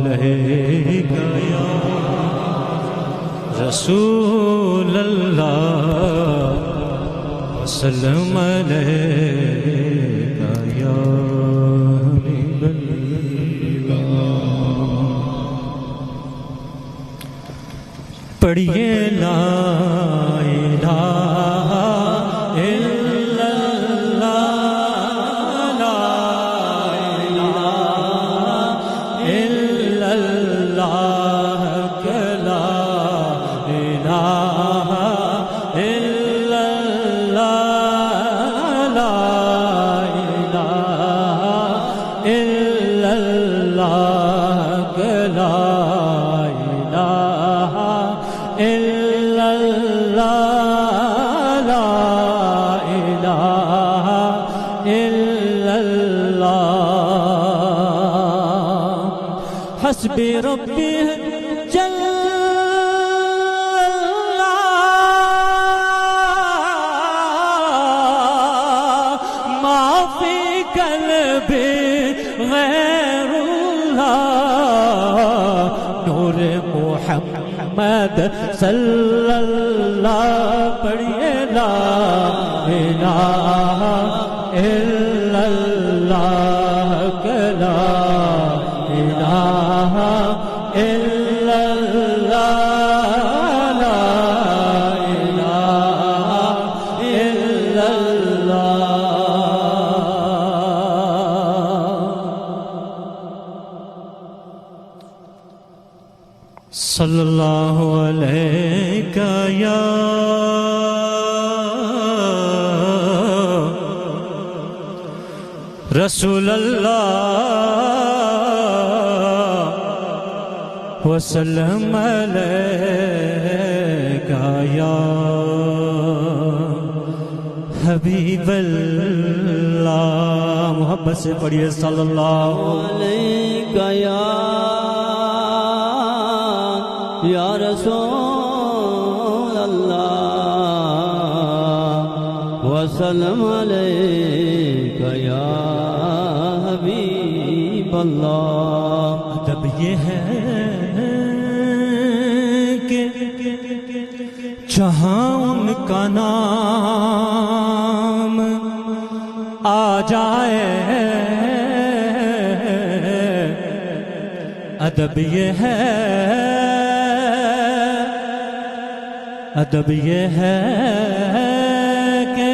علیک یا رسول اللہ وسلم علیک یا حبیب اللہ۔ پڑھیے لا الہ الا اللہ، لا الہ الا اللہ، لا الہ الا اللہ، لا الہ الا اللہ، لا الہ الا اللہ، لا الہ الا اللہ۔ حسبی ربی جل اللہ، ما فی قلبی غیر اللہ، نور محمد صلی اللہ، پڑھیے لا الہ الا اللہ، لا الہ الا اللہ، لا الہ الا اللہ۔ صلی اللہ علیہ یا رسول اللہ وسلم علیک یا حبیب اللہ۔ محبت سے پڑھیے صلی اللہ علیک یا رسول اللہ وسلم علیک یا حبیب اللہ۔ ادب یہ ہے کہ جہاں ان کا نام آ جائے، ادب یہ ہے، ادب یہ ہے کہ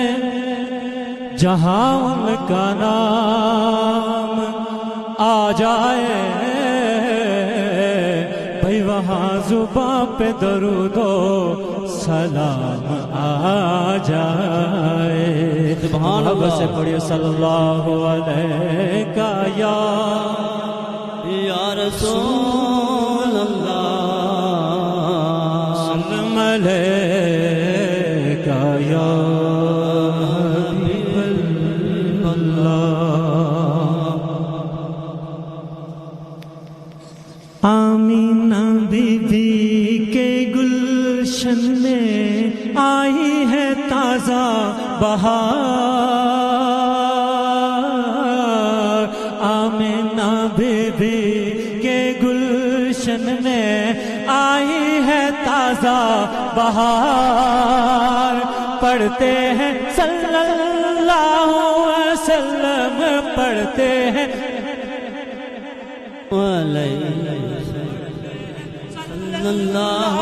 جہاں ان کا نام آ جائے، بھئی وہاں زباں پہ درود و سلام آ جائے۔ سبحان اللہ۔ سے پڑھیے صلی اللہ علیہ یا رسول اللہ، سلم علیک یا حبیب اللہ۔ آمینہ بی بی کے گلشن میں آئی ہے تازہ بہار، آمینہ بی بی کے گلشن میں آئی ہے تازہ بہار، پڑھتے ہیں صلی اللہ علیہ وسلم، پڑھتے ہیں صلی اللہ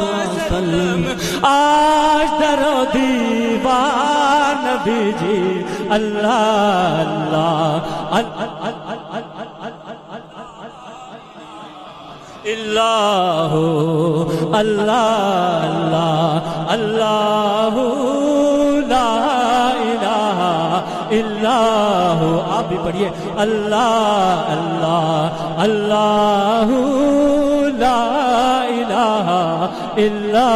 علیہ وسلم۔ آج در و دیوار نبی جی اللہ اللہ اللہ اللہ اللہ لا الہ الا آپ بھی پڑھیے اللہ اللہ اللہ لا الہ الا